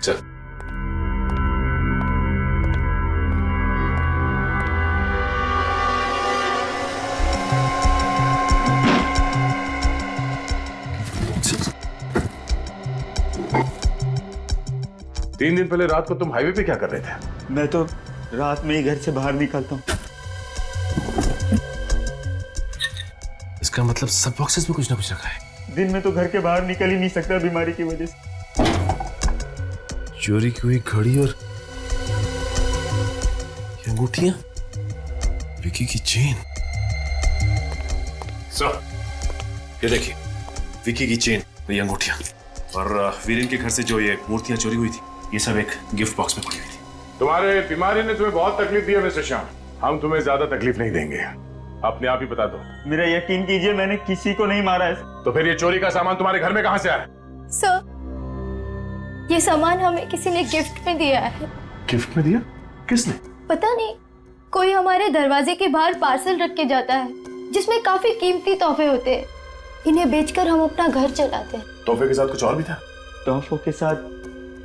चल। तीन दिन पहले रात को तुम हाईवे पे क्या कर रहे थे? मैं तो रात में ही घर से बाहर निकलता हूँ। इसका मतलब सब बॉक्सेस में कुछ ना कुछ रखा है। दिन में तो घर के बाहर निकल ही नहीं सकता बीमारी की वजह से। चोरी की हुई घड़ी और ये अंगूठियां, विकी की चेन। सर, ये देखिए, विकी की चेन, ये अंगूठियां और वीरेन के घर से जो ये मूर्तियां चोरी हुई थी, ये सब एक गिफ्ट बॉक्स में पड़ी हुई थी। तुम्हारे बीमारी ने तुम्हें बहुत तकलीफ दी है मिस्टर श्याम। हम तुम्हें ज्यादा तकलीफ नहीं देंगे, अपने आप ही बता दो। मेरा यकीन कीजिए, मैंने किसी को नहीं मारा है। तो फिर ये चोरी का सामान तुम्हारे घर में कहां से आया? सर, ये सामान हमें किसी ने गिफ्ट में दिया है। गिफ्ट में दिया? किसने? पता नहीं, कोई हमारे दरवाजे के बाहर पार्सल रख के जाता है जिसमें काफी कीमती तोहफे होते हैं। इन्हें बेचकर हम अपना घर चलाते हैं। तोहफे के साथ कुछ और भी था? तोहफों के साथ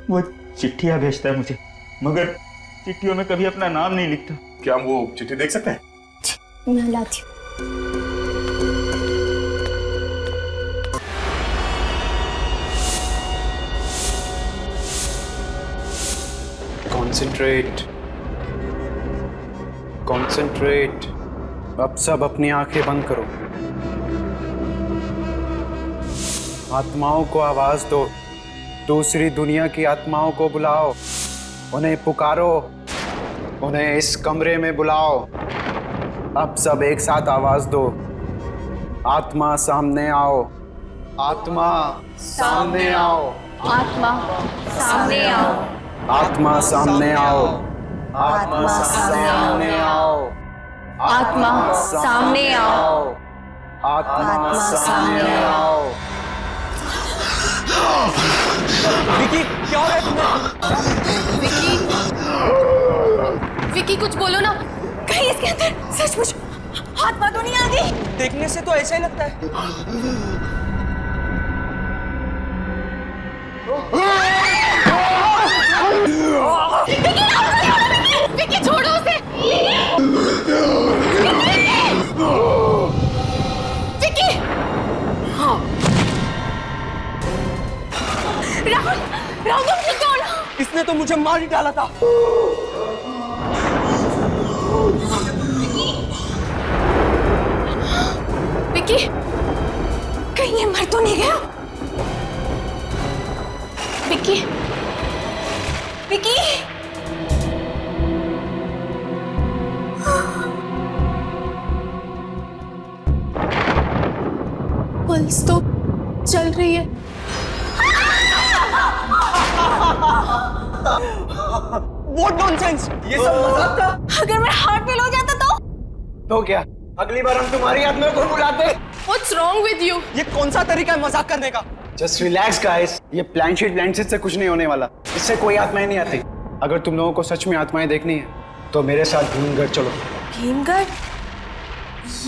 वो चिट्ठियां भेजता है मुझे, मगर चिट्ठियों में कभी अपना नाम नहीं लिखता। क्या हम वो चिट्ठी देख सकते हैं? मैं लाती हूँ। Concentrate, concentrate. अब सब अपनी आंखें बंद करो। आत्माओं को आवाज दो, दूसरी दुनिया की आत्माओं को बुलाओ, उन्हें पुकारो, उन्हें इस कमरे में बुलाओ। अब सब एक साथ आवाज दो, आत्मा सामने आओ, आत्मा सामने आओ, आत्मा सामने आओ, आत्मा सामने आओ, आत्मा सामने आओ, आत्मा सामने आओ, आत्मा सामने आओ। विकी, क्या हो रहा है तुम्हें? विकी, विकी कुछ बोलो ना, कहीं इसके अंदर सचमुच आत्मा तो नहीं आ गई? देखने से तो ऐसा ही लगता है। विकी छोड़ो उसे। विकी, राहुल, राहुल तुम ठीक हो ना? इसने तो मुझे मार ही डाला था। विकी, कहीं ये मर तो नहीं गया? विकी, विकी, पल्स तो चल रही है। What nonsense! ये सब मजाक था। अगर मेरा हार्ट फेल हो जाता तो क्या, अगली बार हम तुम्हारी आत्मा को बुलाते? What's wrong with you? ये कौन सा तरीका है मजाक करने का? जस्ट रिलैक्स गाइस, ये प्लानशीट से कुछ नहीं होने वाला। इससे कोई आत्माएं नहीं आती। अगर तुम लोगों को सच में आत्माएं देखनी है तो मेरे साथ भीमगढ़ चलो। भीमगढ़?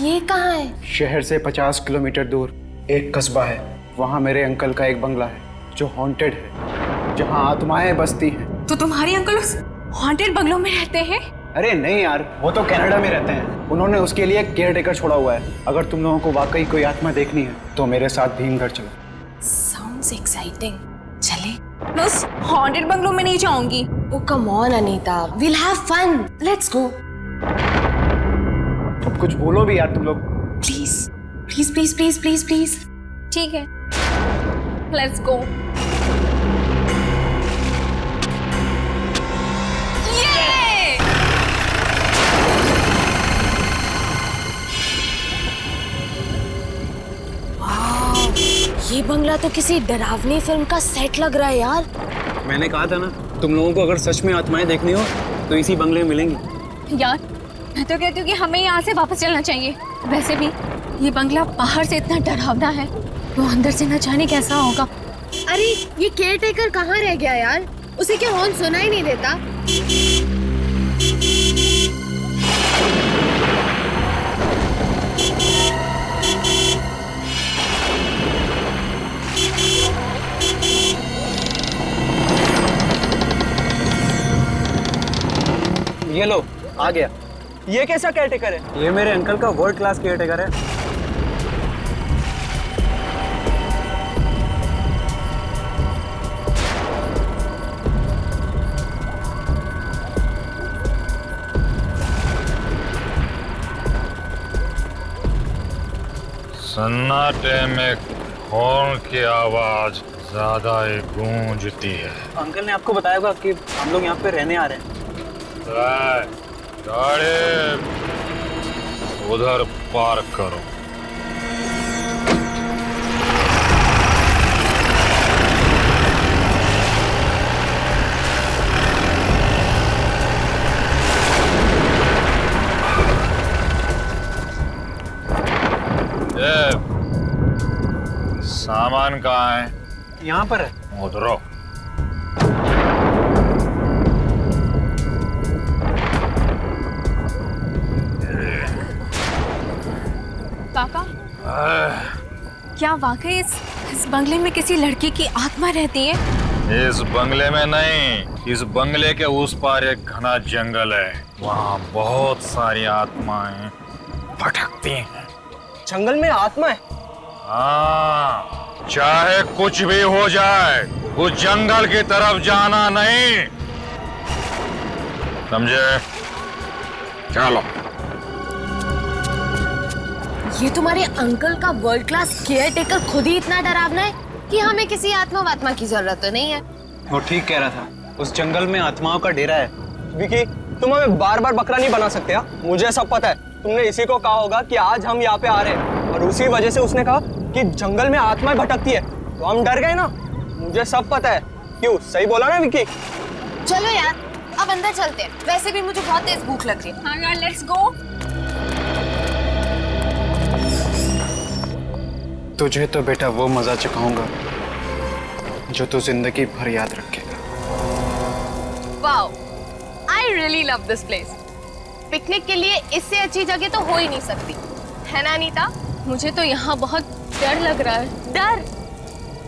ये कहाँ है? शहर से 50 किलोमीटर दूर एक कस्बा है। वहाँ मेरे अंकल का एक बंगला है जो हॉन्टेड है, जहाँ आत्माएं बसती हैं। तो तुम्हारे अंकल उस हॉन्टेड बंगलों में रहते हैं? अरे नहीं यार, वो तो कनाडा में रहते हैं। उन्होंने उसके लिए केयर टेकर छोड़ा हुआ है। अगर तुम लोगों को वाकई कोई आत्मा देखनी है तो मेरे साथ भीमगढ़ चलो। Sounds exciting. चले? मैं उस हॉन्टेड बंगलों में नहीं जाऊंगी। Oh come on Anita, we'll have fun. Let's go. अब कुछ बोलो भी यार तुम लोग। Please, please, please, please, please, please. ठीक है. Let's go. Yay! ये बंगला तो किसी डरावनी फिल्म का सेट लग रहा है यार। मैंने कहा था ना, तुम लोगों को अगर सच में आत्माएं देखनी हो तो इसी बंगले में मिलेंगी। यार मैं तो कहती हूँ कि हमें यहाँ से वापस चलना चाहिए। वैसे भी ये बंगला बाहर से इतना डरावना है, तो अंदर से न जाने कैसा होगा। अरे ये केयर टेकर कहाँ रह गया यार? उसे क्या हॉर्न सुना ही नहीं देता? ये लो, आ गया। ये कैसा केयरटेकर है? ये मेरे अंकल का वर्ल्ड क्लास केयरटेकर है। सन्नाटे में हॉर्न की आवाज ज्यादा ही गूंजती है। अंकल ने आपको बताया होगा कि हम लोग यहाँ पे रहने आ रहे हैं। गाड़ी उधर पार्क करो। सामान कहाँ है? यहाँ पर है। उधरो। काका, क्या वाकई इस बंगले में किसी लड़की की आत्मा रहती है? इस बंगले में नहीं, इस बंगले के उस पार एक घना जंगल है। वहाँ बहुत सारी आत्माएं भटकती हैं। जंगल में आत्मा है? हाँ, चाहे कुछ भी हो जाए, उस जंगल की तरफ जाना नहीं, समझे? चलो। ये तुम्हारे अंकल का वर्ल्ड क्लास केयरटेकर खुद ही इतना डरावना है कि हमें किसी आत्मा वात्मा की जरूरत तो नहीं है। वो ठीक कह रहा था, उस जंगल में आत्माओं का डेरा है। विकी, तुम हमें बार बार बकरा नहीं बना सकते हा? मुझे सब पता है। तुमने इसी को कहा होगा कि आज हम यहाँ पे आ रहे हैं, और उसी वजह से उसने कहा कि जंगल में आत्माएं भटकती है, तो हम डर गए ना। मुझे सब पता है। क्यों, सही बोला ना विकी? चलो यार, अब अंदर चलते हैं। वैसे भी मुझे बहुत तेज भूख लग रही है। हाँ यार, लेट्स गो। तुझे तो बेटा वो मजा चखाऊंगा जो तू जिंदगी भर याद रखेगा। Wow, I really love this place. Picnic के लिए इससे अच्छी जगह तो हो ही नहीं सकती, है ना अनीता? मुझे तो यहाँ बहुत डर लग रहा है। डर?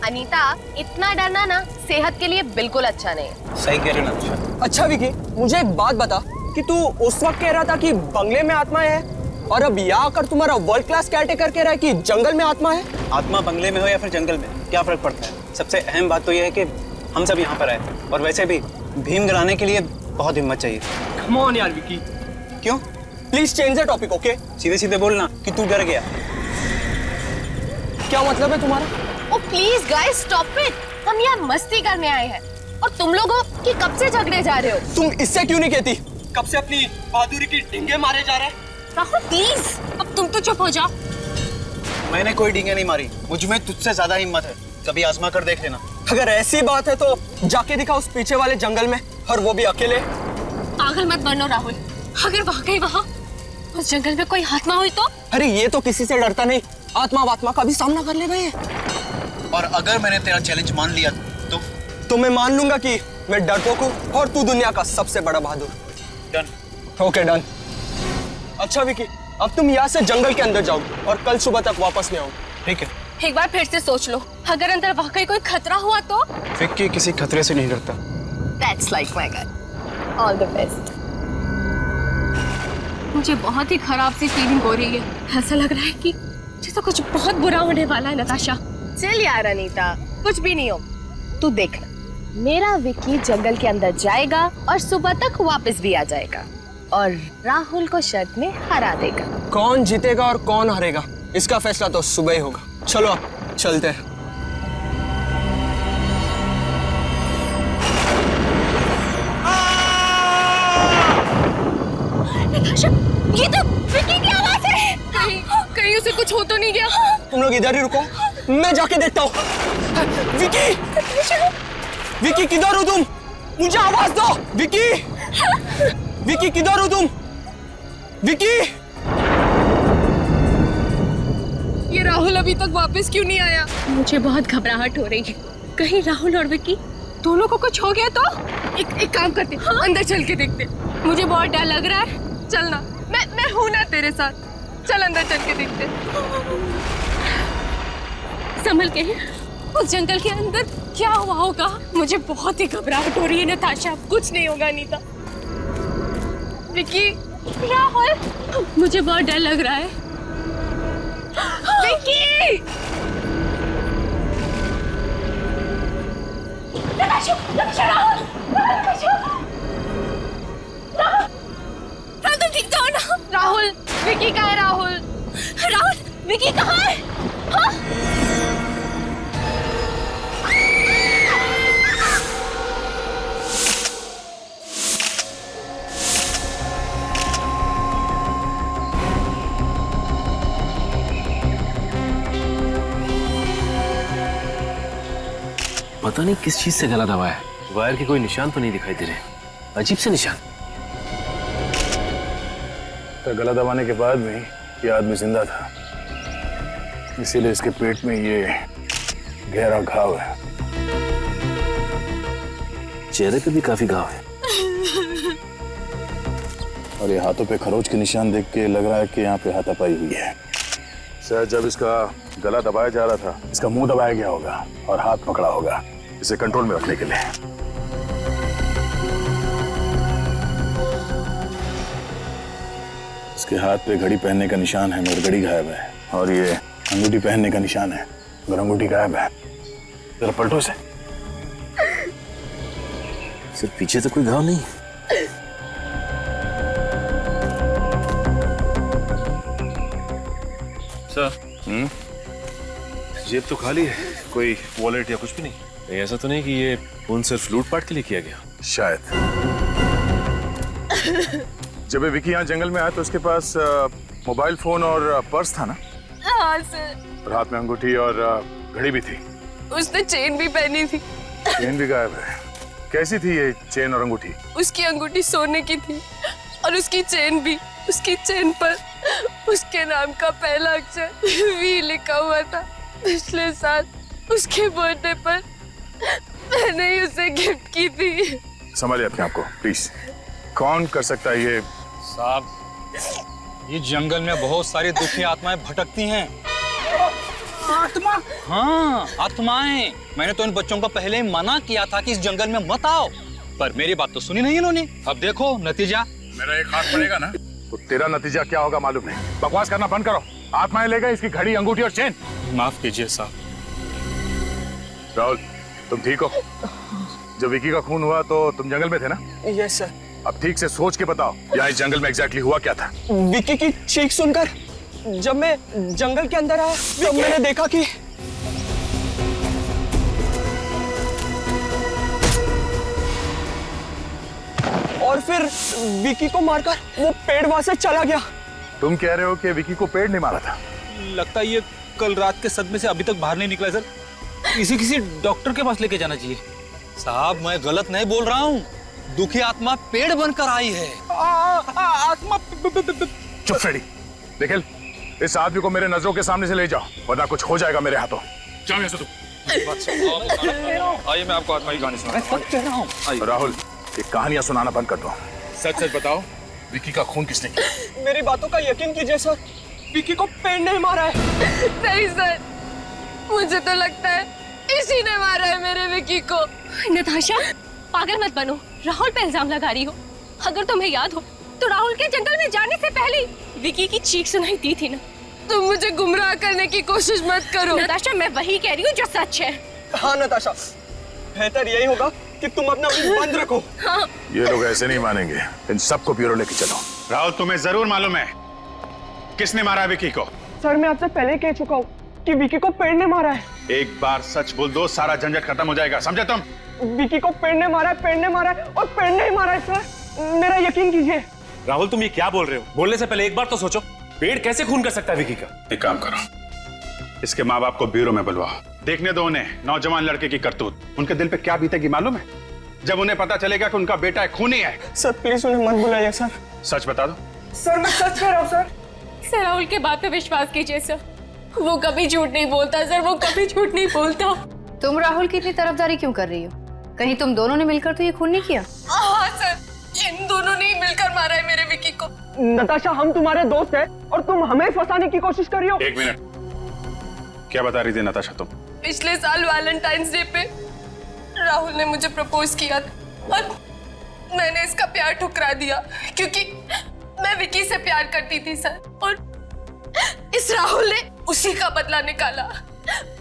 अनीता, इतना डरना ना सेहत के लिए बिल्कुल अच्छा नहीं है। सही कह रहे हो ना। अच्छा विकी, मुझे एक बात बता कि तू उस वक्त कह रहा था कि बंगले में आत्माएं है, और अब यहाँ आकर तुम्हारा वर्ल्ड क्लास केयरटेकर कह रहा है कि जंगल में आत्मा है। आत्मा बंगले में हो या फिर जंगल में, क्या फर्क पड़ता है? सबसे अहम बात तो यह है कि हम सब यहाँ पर आए, और वैसे भी भीम गिराने के लिए बहुत हिम्मत चाहिए। कम ऑन यार विकी। क्यों? Please change the topic, okay? सीधे सीधे बोलना कि तू डर गया। क्या मतलब है तुम्हारा? ओ प्लीज गाइस, स्टॉप इट। हम यहाँ मस्ती करने आए हैं, और तुम लोग हो कि कब से झगड़े जा रहे हो? तुम इससे क्यों नहीं कहती? कब से अपनी बहादुरी की डिंगे मारे जा रहे हैं? राहुल प्लीज, अब तुम तो चुप हो जाओ। मैंने कोई डींगे नहीं मारी, मुझ में तुझसे ज्यादा हिम्मत है, कभी आजमा कर देख लेना। अगर ऐसी बात है तो जाके दिखा उस पीछे वाले जंगल में, और वो भी अकेले। पागल मत बनो राहुल, अगर वाकई वहाँ उस जंगल में कोई आत्मा हुई तो? अरे ये तो किसी से डरता नहीं, आत्मा वात्मा का भी सामना कर ले गए। और अगर मैंने तेरा चैलेंज मान लिया तो मैं मान लूंगा कि मैं डरपोक हूँ और तू दुनिया का सबसे बड़ा बहादुर। डन। Okay done. अच्छा विकी, अब तुम यहाँ से जंगल के अंदर जाओ और कल सुबह तक वापस नहीं आओ, ठीक है? एक बार फिर से सोच लो, अगर अंदर वाकई कोई खतरा हुआ तो? विक्की किसी खतरे से नहीं डरता। That's like my guy. All the best. मुझे बहुत ही खराब सी फीलिंग हो रही है। ऐसा लग रहा है कि जैसे कुछ बहुत बुरा होने वाला है। नताशा, चल यार अनीता, कुछ भी नहीं हो। तू देखना, मेरा विक्की जंगल के अंदर जाएगा और सुबह तक वापस भी आ जाएगा, और राहुल को शर्त में हरा देगा। कौन जीतेगा और कौन हारेगा, इसका फैसला तो सुबह ही होगा। चलो अब चलते हैं। नताशा, ये तो विक्की की आवाज है। कहीं उसे कुछ हो तो नहीं गया? तुम लोग इधर ही रुको, मैं जाके देखता हूँ। विकी, विकी किधर हो तुम? मुझे आवाज दो। विकी, विकी किधर हो तुम? विकी, ये राहुल अभी तक वापस क्यों नहीं आया? मुझे बहुत घबराहट हो रही है। कहीं राहुल और विक्की दोनों को कुछ हो गया तो? एक काम करते, हाँ? अंदर चल के देखते। मुझे बहुत डर लग रहा है। चलना, मैं हूं ना तेरे साथ। चल अंदर चल के देखते। संभल के, उस जंगल के अंदर क्या हुआ होगा? मुझे बहुत ही घबराहट हो रही है नताशा। कुछ नहीं होगा अनीता। विकी, राहुल, मुझे बहुत डर लग रहा है। विकी! नताशा, राहुल, राहुल, तुम ठीक तो हो ना? राहुल, विकी कहाँ है? राहुल, विकी कहाँ है? हाँ? पता नहीं किस चीज से गला दबाया है। वायर के कोई निशान तो नहीं दिखाई दे रहे, अजीब से निशान। तो गला दबाने के बाद भी ये आदमी जिंदा था, इसीलिए इसके पेट में ये गहरा घाव है। चेहरे पे भी काफी घाव है और ये हाथों पे खरोच के निशान देख के लग रहा है कि यहाँ पे हाथापाई हुई है। शायद जब इसका गला दबाया जा रहा था, इसका मुंह दबाया गया होगा और हाथ पकड़ा होगा इसे कंट्रोल में रखने के लिए। इसके हाथ पे घड़ी पहनने का निशान है मगर घड़ी गायब है, और ये अंगूठी पहनने का निशान है मगर अंगूठी गायब है। जरा पलटो इसे। सिर्फ पीछे तो कोई घाव नहीं। सर, जेब तो खाली है, कोई वॉलेट या कुछ भी नहीं। ऐसा तो नहीं कि ये खून सिर्फ लूटपाट के लिए किया गया? शायद। जब ये विकी यहाँ जंगल में आया तो उसके पास मोबाइल फोन और पर्स था ना? हाँ सर। और हाथ में अंगूठी और घड़ी भी थी। उसने चेन भी पहनी थी। चेन भी गायब है। कैसी थी ये चेन और अंगूठी? उसकी अंगूठी सोने की थी और उसकी चेन भी। उसकी चेन पर उसके नाम का पहला अक्षर वी लिखा हुआ था। पिछले साल उसके बर्थडे पर मैंने ही उसे गिफ्ट की थी। संभालिए अपने आप को प्लीज। कौन कर सकता है ये? साहब, ये जंगल में बहुत सारी दुखी आत्माएं भटकती हैं। आत्मा? हाँ, आत्माएं। मैंने तो इन बच्चों को पहले ही मना किया था कि इस जंगल में मत आओ, पर मेरी बात तो सुनी नहीं इन्होंने। अब देखो नतीजा। मेरा एक हाथ पड़ेगा ना तो तेरा नतीजा क्या होगा मालूम नहीं। बकवास करना बंद करो। आत्माएं ले गए इसकी घड़ी, अंगूठी और चेन। माफ कीजिए साहब। राहुल, तुम ठीक हो? जब विकी का खून हुआ तो तुम जंगल में थे ना? Yes sir. अब ठीक से सोच के बताओ, यहाँ इस जंगल में एग्जैक्टली हुआ क्या था? विकी की चीख सुनकर जब मैं जंगल के अंदर आया तब मैंने देखा कि और फिर विकी को मारकर वो पेड़ वहां से चला गया। तुम कह रहे हो कि विकी को पेड़ ने मारा था? लगता है ये कल रात के सदमे से अभी तक बाहर नहीं निकला सर। किसी डॉक्टर के पास लेके जाना चाहिए। साहब, मैं गलत नहीं बोल रहा हूँ। दुखी आत्मा पेड़ बनकर आई है। आत्मा। चुप फ्रेडी। निखिल, इस आदमी को मेरे नजरों के सामने से ले जाओ वरना कुछ हो जाएगा मेरे हाथों। जाओ यहाँ से तुम। आइए, मैं आपको आत्मा की कहानी सुनाऊं। राहुल, ये कहानियां सुनाना बंद कर दो। सच सच बताओ, विकी का खून किसने किया? मेरी बातों का यकीन कीजिए सर, विकी को पेड़ नहीं मारा है। नहीं सर, मुझे तो लगता है इसी ने मारा है मेरे विकी को। नताशा, पागल मत बनो। राहुल पे इल्जाम लगा रही हो। अगर तुम्हें याद हो तो राहुल के जंगल में जाने से पहले विकी की चीख सुनाई दी थी ना। तुम मुझे गुमराह करने की कोशिश मत करो। नताशा, मैं वही कह रही हूँ जो सच है। हाँ नताशा, बेहतर यही होगा कि तुम अपना मुंह बंद रखो। हाँ। ये लोग ऐसे नहीं मानेंगे। इन सबको ब्यूरो लेके चलो। राहुल, तुम्हें जरूर मालूम है किसने मारा विकी को? सर, मैं आपसे पहले कह चुका हूँ कि विकी को पेड़ ने मारा है। एक बार सच बोल दो, सारा झंझट खत्म हो जाएगा, समझे तुम? विकी को पेड़ ने मारा है, पेड़ ने मारा है और पेड़ ने ही मारा है सर। मेरा यकीन कीजिए। राहुल, तुम ये क्या बोल रहे हो? बोलने से पहले एक बार तो सोचो, पेड़ कैसे खून कर सकता है विकी का? एक काम करो, इसके माँ बाप को ब्यूरो में बुलवाओ। देखने दो उन्हें नौजवान लड़के की करतूत। उनके दिल पे क्या बीतेगी मालूम है जब उन्हें पता चलेगा कि उनका बेटा एक खूनी है। सर प्लीज उन्हें मत बुलाइए सर। सच बता दो। सर मैं सच कह रहा हूँ सर। सर, राहुल के बात पे विश्वास कीजिए सर। वो कभी झूठ नहीं बोलता सर, वो कभी झूठ नहीं बोलता। तुम राहुल की इतनी तरफदारी क्यों कर रही हो? कहीं तुम दोनों ने मिलकर तो ये खून नहीं किया? हाँ सर, इन दोनों ने ही मिलकर मारा है मेरे विकी को। नताशा, हम तुम्हारे दोस्त हैं और तुम हमें फंसाने की कोशिश कर रही हो। एक मिनट, क्या बता रही थी नताशा तुम? पिछले साल वैलेंटाइंस डे पे राहुल ने मुझे प्रपोज किया था मैंने इसका प्यार ठुकरा दिया क्योंकि मैं विकी से प्यार करती थी सर, और इस राहुल ने उसी का बदला निकाला,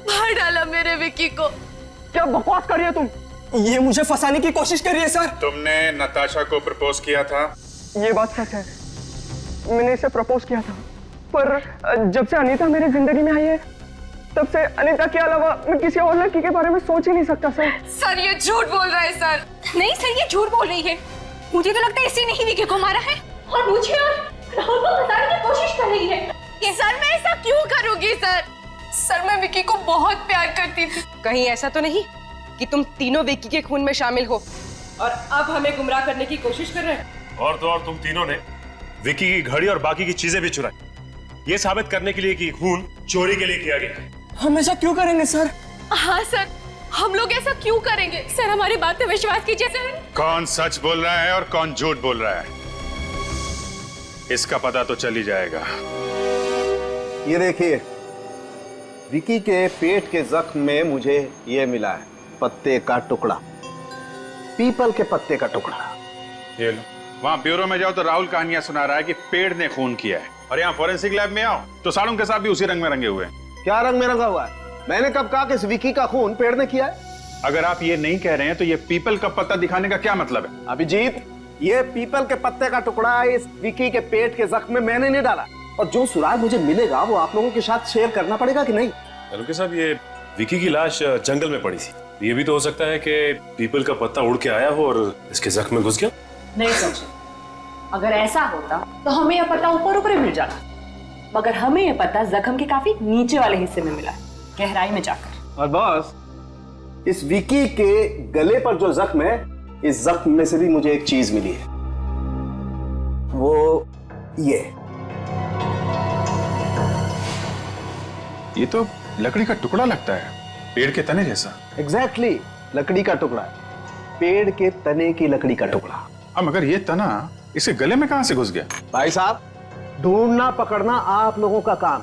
मार डाला मेरे विकी को। क्या बकवास कर रही हो तुम? ये मुझे फंसाने की कोशिश कर रही है सर। तुमने नताशा को प्रपोज किया था? ये बात सच है, मैंने इसे प्रपोज किया था, पर जब से अनीता मेरी जिंदगी में आई है तब से अनीता के अलावा मैं किसी और लड़की के बारे में सोच ही नहीं सकता सर। सर ये झूठ बोल रहा है सर। नहीं सर, ये झूठ बोल रही है। मुझे तो लगता है इसी ने ही विकी को मारा है और मुझे और राहुल को फंसाने की कोशिश कर रही है। सर मैं ऐसा क्यों करूंगी सर? सर मैं विकी को बहुत प्यार करती थी। कहीं ऐसा तो नहीं कि तुम तीनों विकी के खून में शामिल हो और अब हमें गुमराह करने की कोशिश कर रहे हैं? और तो और तुम तीनों ने विकी की घड़ी और बाकी की चीजें भी चुराई, ये साबित करने के लिए कि खून चोरी के लिए किया गया है। हम ऐसा क्यों करेंगे सर? हाँ सर, हम लोग ऐसा क्यों करेंगे? सर हमारी बात पे विश्वास कीजिए सर। कौन सच बोल रहा है और कौन झूठ बोल रहा है, इसका पता तो चल ही जाएगा। ये देखिए, विकी के पेट के जख्म में मुझे ये मिला है पत्ते का टुकड़ा, पीपल के पत्ते का टुकड़ा। ये लो, वहाँ ब्यूरो में जाओ तो राहुल कहानियां सुना रहा है कि पेड़ ने खून किया है, और यहाँ फॉरेंसिक लैब में आओ तो साड़ों के साथ भी उसी रंग में रंगे हुए हैं। क्या रंग में रंगा हुआ है? मैंने कब कहा कि इस विकी का खून पेड़ ने किया है? अगर आप ये नहीं कह रहे हैं तो ये पीपल का पत्ता दिखाने का क्या मतलब है? अभिजीत, ये पीपल के पत्ते का टुकड़ा इस विकी के पेट के जख्म में मैंने नहीं डाला, और जो सुराग मुझे मिलेगा वो आप लोगों के साथ शेयर करना पड़ेगा कि नहीं? के साहब, ये विकी की लाश जंगल में पड़ी थी, ये भी तो हो सकता है कि पीपल का पत्ता उड़ के आया हो और इसके जख्म में घुस गया। नहीं समझे, अगर ऐसा होता तो हमें यह पता ऊपर ऊपर मिल जाता, मगर हमें यह पता जख्म के काफी नीचे वाले हिस्से में मिला, गहराई में जाकर। और बॉस, इस विकी के गले पर जो जख्म है, इस जख्म में से भी मुझे एक चीज मिली है, वो ये तो लकड़ी का टुकड़ा लगता है, पेड़ के तने जैसा। एग्जैक्टली, लकड़ी का टुकड़ा, पेड़ के तने की लकड़ी का टुकड़ा। अब मगर ये तना इसे गले में कहां से घुस गया? भाई साहब, ढूंढना पकड़ना आप लोगों का काम,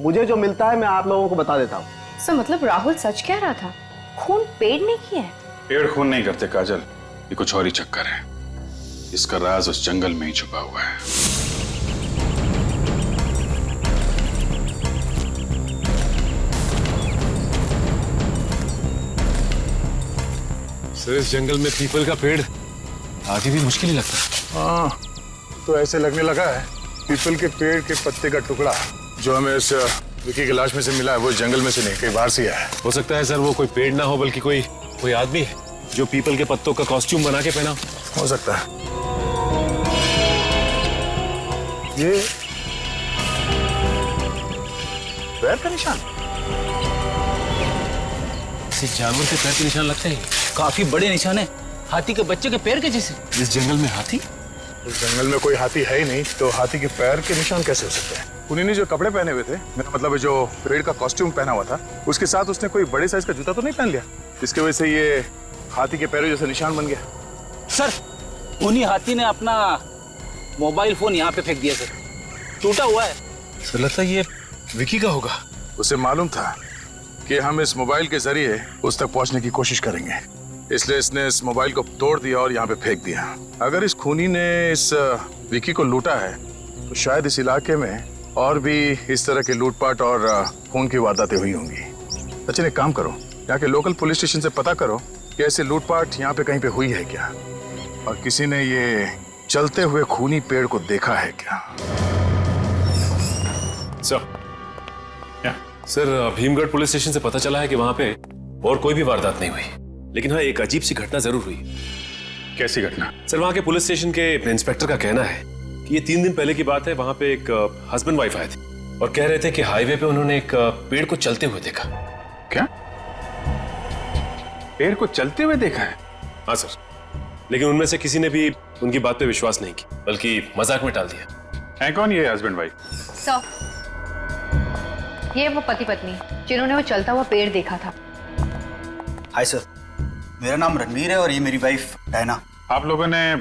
मुझे जो मिलता है मैं आप लोगों को बता देता हूँ। सर मतलब राहुल सच कह रहा था, खून पेड़ ने किया है? पेड़ खून नहीं करते काजल, ये कुछ और ही चक्कर है, इसका राज उस जंगल में ही छुपा हुआ है। सर इस जंगल में पीपल का पेड़ आगे भी मुश्किल ही लगता है। हाँ, तो ऐसे लगने लगा है पीपल के पेड़ के पत्ते का टुकड़ा जो हमें इस विकी की लाश में से मिला है वो जंगल में से नहीं, कहीं बाहर से आया है। हो सकता है सर वो कोई पेड़ ना हो बल्कि कोई आदमी है जो पीपल के पत्तों का कॉस्ट्यूम बना के पहना हो सकता है। ये पैर का निशान, किसी जानवर के पैर के निशान लगते हैं, काफी बड़े निशान है, हाथी के बच्चे के पैर के जैसे। इस जंगल में हाथी? उस जंगल में कोई हाथी है ही नहीं, तो हाथी के पैर के निशान कैसे हो सकते हैं? उन्हीं ने जो कपड़े पहने हुए थे, मेरा मतलब है जो पेड़ का कॉस्ट्यूम पहना हुआ था, उसके साथ उसने कोई बड़े साइज का जूता तो नहीं पहन लिया, जिसकी वजह से ये हाथी के पैरों जैसे निशान बन गया। सर उन्हीं हाथी ने अपना मोबाइल फोन यहाँ पे फेंक दिया सर, टूटा हुआ है। सर लगता है ये विकी का होगा। उसे मालूम था कि हम इस मोबाइल के जरिए उस तक पहुंचने की कोशिश करेंगे, इसलिए इसने इस मोबाइल को तोड़ दिया और यहाँ पे फेंक दिया। अगर इस खूनी ने इस विकी को लूटा है तो शायद इस इलाके में और भी इस तरह के लूटपाट और खून की वारदातें हुई होंगी। अच्छा एक काम करो, यहाँ के लोकल पुलिस स्टेशन से पता करो कि ऐसे लूटपाट यहाँ पे कहीं पे हुई है क्या, और किसी ने ये चलते हुए खूनी पेड़ को देखा है क्या। सर भीमगढ़ पुलिस स्टेशन से पता चला है कि वहां पे और कोई भी वारदात नहीं हुई, लेकिन हाँ एक अजीब सी घटना जरूर हुई। कैसी घटना? सर वहां के पुलिस स्टेशन के इंस्पेक्टर का कहना है कि ये 3 दिन पहले की बात है, वहां पे एक हस्बैंड वाइफ आए थे और कह रहे थे कि हाईवे पे उन्होंने एक पेड़ को चलते हुए देखा। क्या? पेड़ को चलते हुए देखा है? हाँ सर, लेकिन उनमें से किसी ने भी उनकी बात पे विश्वास नहीं किया, बल्कि मजाक में टाल दिया। है कौन ये हस्बैंड वाइफ? सर ये वो पति पत्नी जिन्होंने वो चलता हुआ पेड़ देखा था। हाय सर, मेरा नाम रणवीर है और ये मेरी वाइफ डायना। आप लोगों ने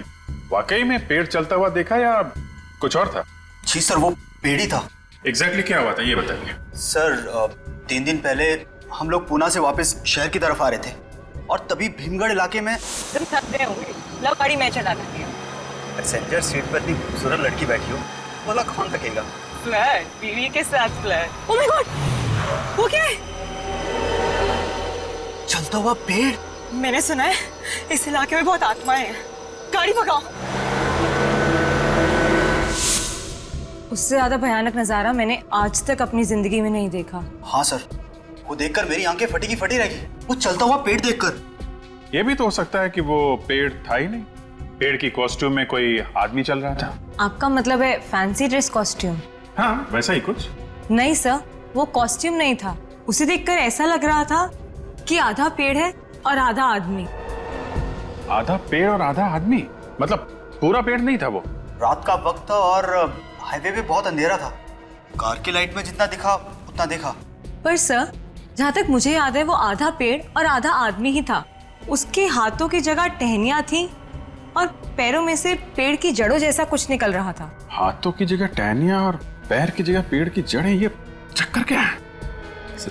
वाकई में पेड़ चलता हुआ देखा या कुछ और था? जी सर, वो पेड़ ही था। एग्जैक्टली क्या हुआ था ये बताइए। सर 3 दिन पहले हम लोग पूना से वापस शहर की तरफ आ रहे थे, और तभी भीमगढ़ इलाके में तुम थक गए होंगे, लो गाड़ी मैं चला देती हूँ। पैसेंजर सीट पर इतनी खूबसूरत लड़की बैठी हो, बोला कौन रखेगा? फ्लर्ट, बीवी के साथ फ्लर्ट। ओह माय गॉड, वो क्या है? चलता हुआ पेड़। मैंने सुना है इस इलाके में बहुत आत्माएं हैं। गाड़ी भगाओ। उससे ज्यादा भयानक नजारा मैंने आज तक अपनी जिंदगी में नहीं देखा। हाँ सर, वो देखकर मेरी आंखें फटी की फटी रह गई। वो चलता हुआ पेड़ देखकर। ये भी तो हो सकता है कि वो पेड़ था ही नहीं, पेड़ की कॉस्ट्यूम में कोई आदमी चल रहा था। आपका मतलब है फैंसी ड्रेस कॉस्ट्यूम? हाँ, वैसा ही कुछ। नहीं सर, वो कॉस्ट्यूम नहीं था। उसे देखकर ऐसा लग रहा था कि आधा पेड़ है और आधा आदमी। आधा पेड़ और आधा आदमी? मतलब पूरा पेड़ नहीं था वो? रात का वक्त था और हाईवे पे बहुत अंधेरा था। कार की लाइट में जितना दिखा उतना देखा। पर सर, जहाँ तक मुझे याद है वो आधा पेड़ और आधा आदमी ही था। उसके हाथों की जगह टहनियां थी और पैरों में से पेड़ की जड़ों जैसा कुछ निकल रहा था। हाथों की जगह टहनियां और पैर की जगह पेड़ की जड़ें, ये चक्कर क्या है?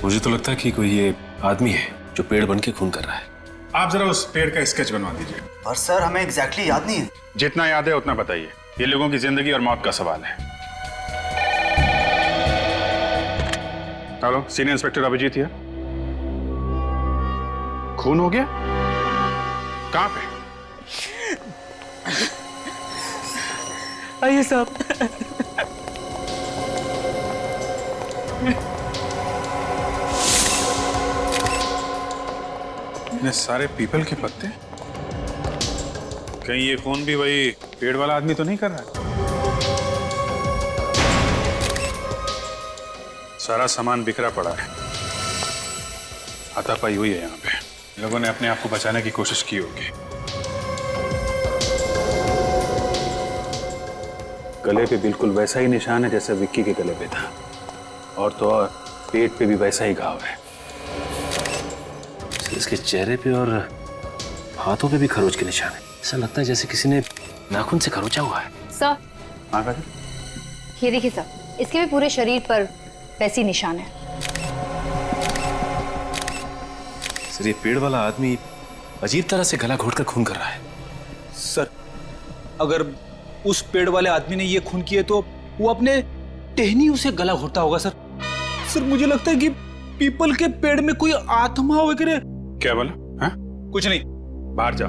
मुझे तो लगता है कि कोई ये आदमी है जो पेड़ बन के खून कर रहा है। आप जरा उस पेड़ का स्केच बनवा दीजिए। पर सर, हमें एग्जैक्टली याद नहीं है। जितना याद है उतना बताइए, ये लोगों की जिंदगी और मौत का सवाल है। Hello, senior inspector Abhijeet here. खून हो गया? कहां पे? आइए साहब। इतने सारे पीपल के पत्ते, कहीं ये खून भी वही पेड़ वाला आदमी तो नहीं कर रहा है? सारा सामान बिखरा पड़ा है, हाथापाई हुई है यहाँ पे। लोगों ने अपने आप को बचाने की कोशिश की होगी। गले पे बिल्कुल वैसा ही निशान है जैसा विक्की के गले पे था, और तो और पेट पे भी वैसा ही घाव है। इसके चेहरे पे और हाथों पे भी खरोच के निशान है। ऐसा लगता है जैसे किसी ने नाखून से खरोचा हुआ है। सर, हाँ भाई, ये देखिए सर, इसके भी पूरे शरीर पर वैसी निशान है। सर, ये पेड़ वाला आदमी अजीब तरह से गला घोटकर खून कर रहा है। सर, अगर उस पेड़ वाले आदमी ने ये खून किए तो वो अपने टहनियों से गला घोटता होगा सर। सर, मुझे लगता है कि पीपल के पेड़ में कोई आत्मा वगैरह। क्या बोला? हाँ? कुछ नहीं, बाहर जाओ।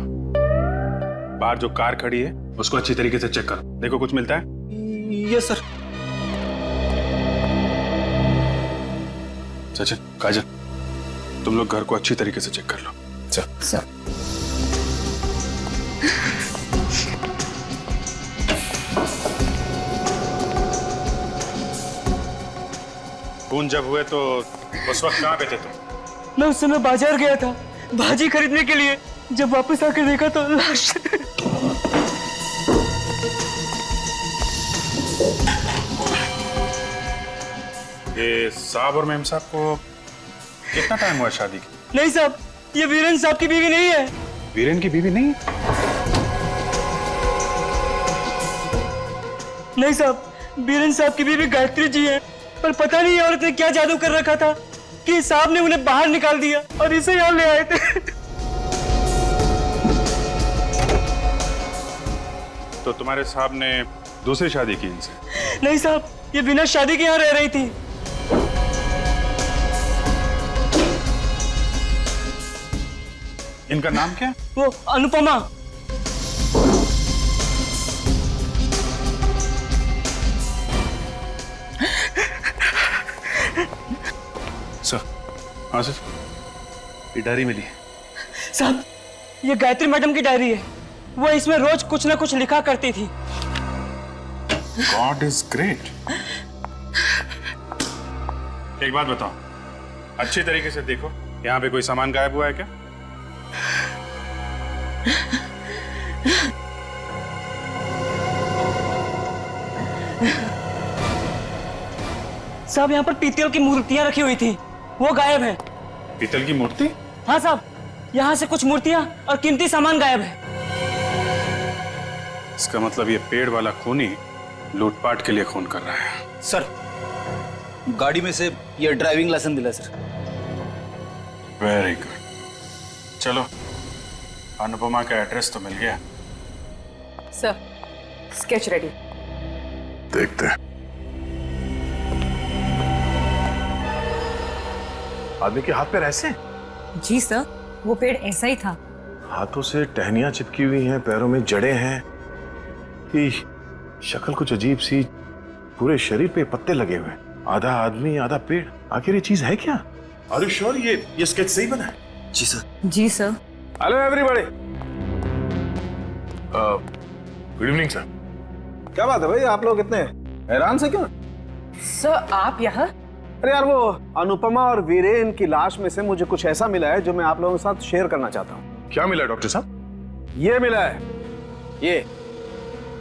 बाहर जो कार खड़ी है उसको अच्छी तरीके से चेक करो, देखो कुछ मिलता है। Yes sir. सचिन, काजल, तुम लोग घर को अच्छी तरीके से चेक कर लो। सर। खून जब हुए तो उस वक्त कहाँ पे थे तुम? मैं उस समय बाजार गया था भाजी खरीदने के लिए। जब वापस आकर देखा तो लाश। ये साहब और मेम साहब को कितना टाइम हुआ शादी की? नहीं साहब, ये वीरेन साहब की बीवी नहीं है। वीरेन की बीवी नहीं? नहीं साहब, वीरेन साहब की बीवी गायत्री जी है। पर पता नहीं औरत ने क्या जादू कर रखा था कि साहब ने उन्हें बाहर निकाल दिया और इसे यहाँ ले आए थे। तो तुम्हारे साहब ने दूसरी शादी की इनसे? नहीं साहब, ये बिना शादी के यहाँ रह रही थी। इनका नाम क्या? वो अनुपमा। सर। हाँ सर, ये डायरी मिली है। साहब, ये गायत्री मैडम की डायरी है। वो इसमें रोज कुछ ना कुछ लिखा करती थी। God is great. एक बात बताओ, अच्छी तरीके से देखो, यहाँ पे कोई सामान गायब हुआ है क्या? साहब, यहाँ पर पीतल की मूर्तियां रखी हुई थी, वो गायब है। पीतल की मूर्ति? हाँ साहब, यहाँ से कुछ मूर्तियां और कीमती सामान गायब है। इसका मतलब ये पेड़ वाला खूनी लूटपाट के लिए खून कर रहा है। सर, गाड़ी में से ये ड्राइविंग लाइसेंस मिला सर। वेरी गुड, चलो, अनुपमा का एड्रेस तो मिल गया। Sir, sketch ready. देखते हैं। आदमी के हाथ पैर ऐसे? जी सर, वो पेड़ ऐसा ही था। हाथों से टहनियां चिपकी हुई हैं, पैरों में जड़ें हैं, कि शक्ल कुछ अजीब सी, पूरे शरीर पे पत्ते लगे हुए, आधा आदमी आधा पेड़। आखिर ये चीज है क्या? आर यू श्योर ये स्केच सही बना है? जी सर। जी sir. Hello everybody. Good evening sir. क्या बात है भाई, आप लोग इतने हैरान से क्यों? सर आप यहाँ? अरे यार, वो अनुपमा और वीरेन की लाश में से मुझे कुछ ऐसा मिला है जो मैं आप लोगों के साथ शेयर करना चाहता हूँ। क्या मिला डॉक्टर साहब? ये मिला है, ये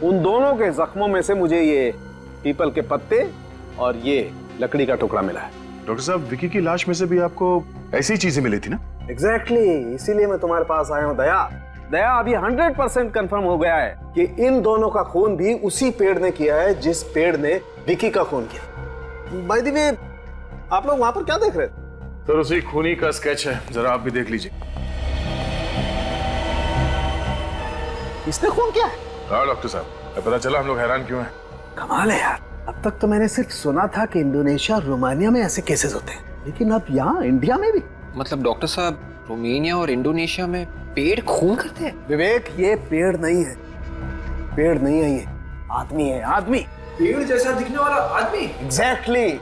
उन दोनों के जख्मों में से मुझे ये पीपल के पत्ते और ये लकड़ी का टुकड़ा मिला है। डॉक्टर साहब, विकी की लाश में से भी आपको ऐसी चीजें मिली थी ना? एग्जैक्टली, इसीलिए मैं तुम्हारे पास आया हूँ दया। दया, अभी 100% कंफर्म हो गया है कि इन दोनों का खून भी उसी पेड़ ने किया है जिस पेड़ ने विकी का खून किया। बाय द वे, आप लोग वहां पर क्या देख रहे थे? सर, उसी खूनी का स्केच है, जरा आप भी देख लीजिए। इसने खून किया है? हाँ डॉक्टर साहब, पता चला हम लोग हैरान क्यों हैं। कमाल है यार, अब तक तो मैंने सिर्फ सुना था कि इंडोनेशिया, रोमानिया में ऐसे केसेस होते हैं, लेकिन अब यहाँ इंडिया में भी। मतलब डॉक्टर साहब, रोमानिया और इंडोनेशिया में पेड़ खून करते हैं? विवेक, ये पेड़ नहीं है, पेड़ नहीं है, ये आदमी है, आदमी। पेड़ जैसा दिखने वाला आदमी? एग्जैक्टली,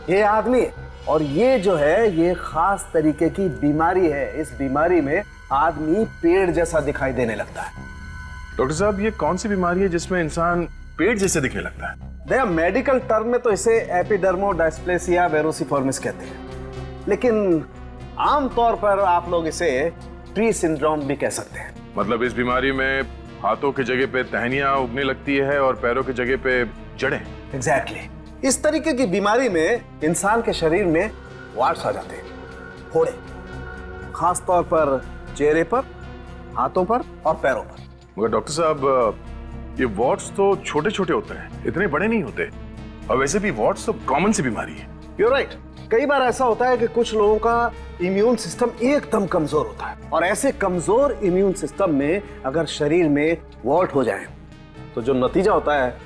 ये आदमी है। और ये जो है, ये खास तरीके की बीमारी है। इस बीमारी में आदमी पेड़ जैसा दिखाई देने लगता है। डॉक्टर साहब, ये कौन सी बीमारी है जिसमें इंसान पेड़ जैसे दिखने लगता है? देखिए, मेडिकल टर्म में तो इसे एपिडर्मोडायस्प्लेसिया वेरोसिफॉर्मिस कहते हैं, लेकिन आमतौर पर आप लोग इसे ट्री सिंड्रोम भी कह सकते हैं। मतलब इस बीमारी में हाथों की जगह पे टहनियां उगने लगती है और पैरों की जगह पे जड़ें। एग्जैक्टली, इस तरीके की बीमारी में इंसान के शरीर में वार्ट्स आ जाते हैं, फोड़े, खास तौर पर चेहरे पर, हाथों पर और पैरों पर। मगर डॉक्टर साहब, ये वार्ट्स तो छोटे छोटे होते हैं, इतने बड़े नहीं होते, और वैसे भी वार्ट्स तो कॉमन सी बीमारी है। You're right. कई बार ऐसा होता है कि कुछ लोगों का इम्यून सिस्टम एकदम कमजोर होता है, और ऐसे कमजोर इम्यून सिस्टम में अगर शरीर में वॉर्ट हो जाए तो जो नतीजा होता है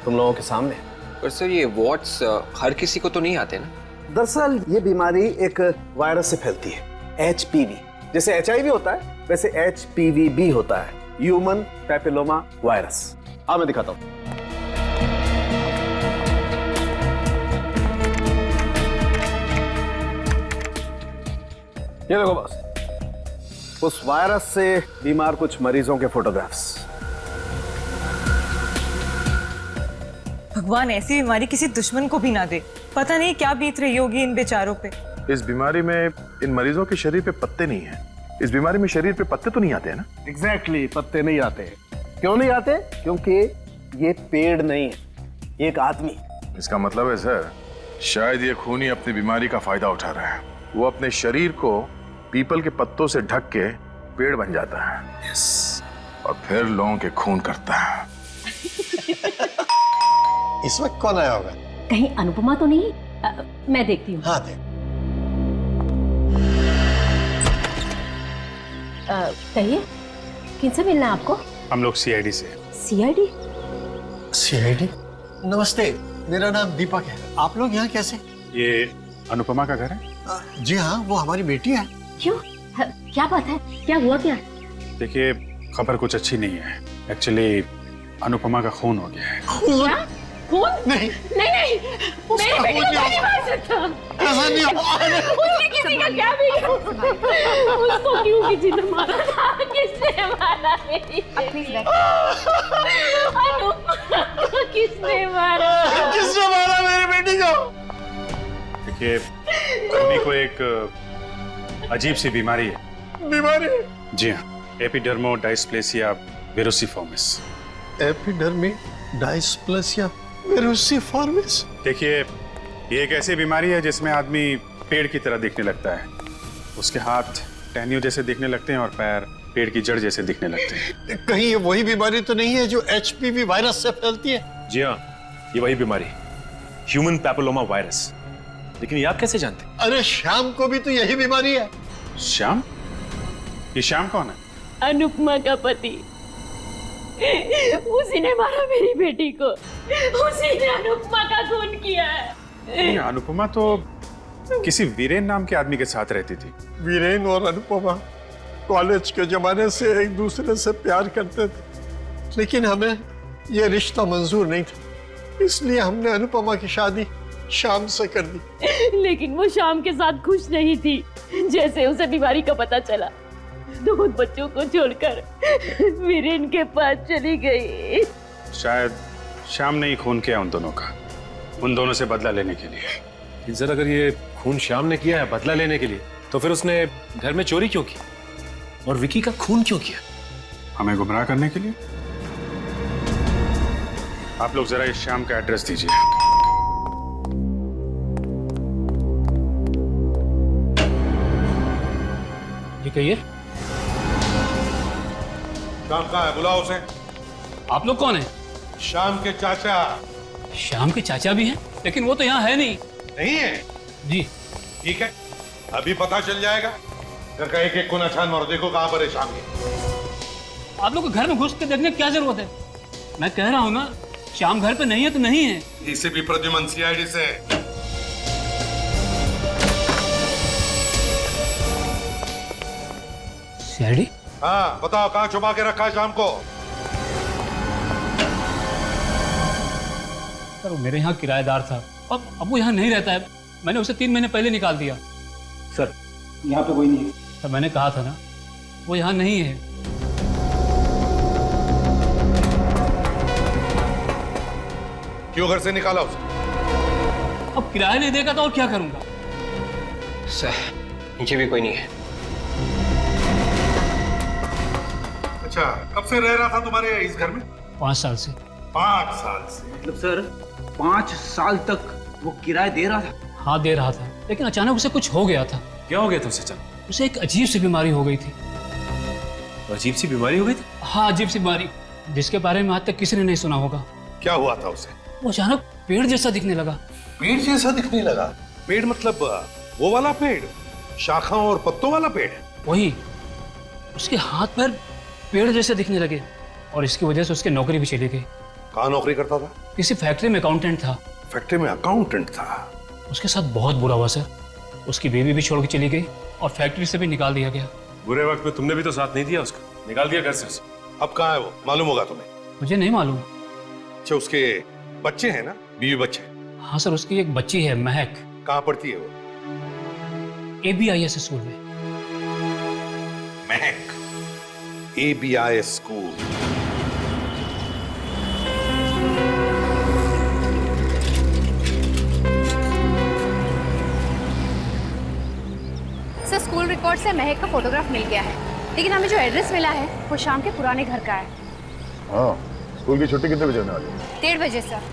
तुम लोगों के सामने। पर सर, ये वॉट्स हर किसी को तो नहीं आते ना? दरअसल ये बीमारी एक वायरस से फैलती है, HPV। जैसे HIV होता है, वैसे HPV भी होता है, ह्यूमन पैपिलोमा वायरस। अब मैं दिखाता हूं। ये देखो बस, उस वायरस से बीमार कुछ मरीजों के फोटोग्राफ्स। भगवान ऐसी बीमारी किसी दुश्मन को भी ना दे। पता नहीं क्या बीत रही होगी इन बेचारों पे। इस बीमारी में इन मरीजों के शरीर पे पत्ते नहीं हैं। इस बीमारी में शरीर पे पत्ते तो नहीं आते हैं ना? एग्जैक्टली, पत्ते नहीं आते। क्यों नहीं आते? क्योंकि ये पेड़ नहीं है, ये एक आदमी। इसका मतलब है सर, शायद ये खूनी अपनी बीमारी का फायदा उठा रहा है। वो अपने शरीर को पीपल के पत्तों से ढक के पेड़ बन जाता है। और फिर लोगों के खून करता है। इस वक्त कौन आया होगा? कहीं अनुपमा तो नहीं? मैं देखती हूँ। हाँ देख। कहिए, किनसे मिलना है आपको? हम लोग CID से। CID? CID? नमस्ते, मेरा नाम दीपक है। आप लोग यहाँ कैसे? ये अनुपमा का घर है? जी हाँ, वो हमारी बेटी है। क्यों? क्या बात है? क्या हुआ क्या? देखिए, खबर कुछ अच्छी नहीं है। एक्चुअली अनुपमा का खून हो गया है। क्या? खून? नहीं नहीं, मेरी बेटी को नहीं मार सकता। ऐसा नहीं हो। उसने किसी का क्या बिगाड़ा? उसको क्यों किसी ने मारा? किसने मारा मेरी बेटी? अनुपमा को किसने मारा? किसने मारा मेरी बेटी को? देखिए, खूनी को एक अजीब सी बीमारी है। बीमारी? जी हाँ, एपिडर्मोडायस्प्लेसिया वेरोसिफॉर्मिस। एपिडर्मोडायस्प्लेसिया वेरोसिफॉर्मिस? देखिए, ये एक ऐसी बीमारी है जिसमें आदमी पेड़ की तरह दिखने लगता है। उसके हाथ टहनियों जैसे दिखने लगते हैं और पैर पेड़ की जड़ जैसे दिखने लगते हैं। कहीं ये वही बीमारी तो नहीं है जो HPV वायरस से फैलती है? जी हाँ, ये वही बीमारी, ह्यूमन पैपिलोमा वायरस। लेकिन ये आप कैसे जानते? अरे श्याम को भी तो यही बीमारी है। श्याम? ये श्याम कौन है? अनुपमा का पति। उसी ने मारा मेरी बेटी को। उसी ने अनुपमा का खून किया है। अनुपमा तो किसी वीरेन नाम के आदमी के साथ रहती थी। वीरेन और अनुपमा कॉलेज के जमाने से एक दूसरे से प्यार करते थे, लेकिन हमें यह रिश्ता मंजूर नहीं था, इसलिए हमने अनुपमा की शादी श्याम से कर दी। लेकिन वो श्याम के साथ खुश नहीं थी। जैसे उसे बीमारी का पता चला, 2 बच्चों को छोड़कर वीरेन के पास चली गई। शायद श्याम ने ही खून किया उन दोनों का, उन दोनों से बदला लेने के लिए। सर, अगर ये खून श्याम ने किया है बदला लेने के लिए, तो फिर उसने घर में चोरी क्यों की और विकी का खून क्यों किया? हमें गुमराह करने के लिए। आप लोग जरा इस श्याम का एड्रेस दीजिए। ये कहिए, श्याम कहाँ है? बुलाओ उसे। आप लोग कौन हैं? श्याम के चाचा। श्याम के चाचा भी हैं, लेकिन वो तो यहाँ है नहीं। नहीं है? जी ठीक है, अभी पता चल जाएगा। घर का एक एक कोना छान मारो, देखो कहाँ पर है श्याम के। आप लोग को घर में घुस के देखने की क्या जरूरत है? मैं कह रहा हूँ ना, श्याम घर पे नहीं है तो नहीं है। इसे भी प्रद्युमन सीआईडी से। सीआईडी? हाँ, बताओ कहाँ छुपा के रखा है श्याम को? सर, वो मेरे यहाँ किराएदार था और अब वो यहाँ नहीं रहता है। मैंने उसे 3 महीने पहले निकाल दिया। सर, यहाँ पे कोई नहीं है। सर, मैंने कहा था ना, वो यहाँ नहीं है। क्यों घर से निकाला उसे? अब किराया नहीं देगा तो और क्या करूंगा? सर, नीचे भी कोई नहीं है। अच्छा, कब से रह रहा था तुम्हारे इस घर में? 5 साल से। 5 साल से? मतलब सर 5 साल तक वो किराया दे रहा था? हाँ, दे रहा था, लेकिन अचानक उसे कुछ हो गया था। क्या हो गया था उसे? चल, उसे एक अजीब सी बीमारी हो गई थी। अजीब सी बीमारी हो गई थी? हाँ, अजीब सी बीमारी, जिसके बारे में आज तक किसी ने नहीं सुना होगा। क्या हुआ था उसे? वो अचानक पेड़ जैसा दिखने लगा। पेड़ जैसा दिखने लगा? पेड़ मतलब वो वाला पेड़, शाखाओं और पत्तों वाला पेड़? वही। उसके हाथ पैर पेड़ जैसे दिखने लगे और इसकी वजह से उसकी नौकरी भी चली गई। कहाँ नौकरी करता था? किसी फैक्ट्री में अकाउंटेंट था। फैक्ट्री में अकाउंटेंट था? उसके साथ बहुत बुरा हुआ सर। उसकी बीवी भी छोड़ के चली गई और फैक्ट्री से भी निकाल दिया गया। बुरे वक्त में तुमने भी तो साथ नहीं दिया उसका, निकाल दिया घर से उसे। अब कहाँ है वो? मालूम होगा तुम्हें? मुझे नहीं मालूम। अच्छा, उसके बच्चे हैं ना? बीवी बच्चे? हाँ सर, उसकी एक बच्ची है, महक। कहाँ पढ़ती है वो? ABIS स्कूल में। महक, ABIS school. Sir, school record से महक का फोटोग्राफ मिल गया है, लेकिन हमें जो एड्रेस मिला है वो शाम के पुराने घर का है। हाँ, स्कूल की छुट्टी कितने बजे होने वाली है? 1:30 बजे सर।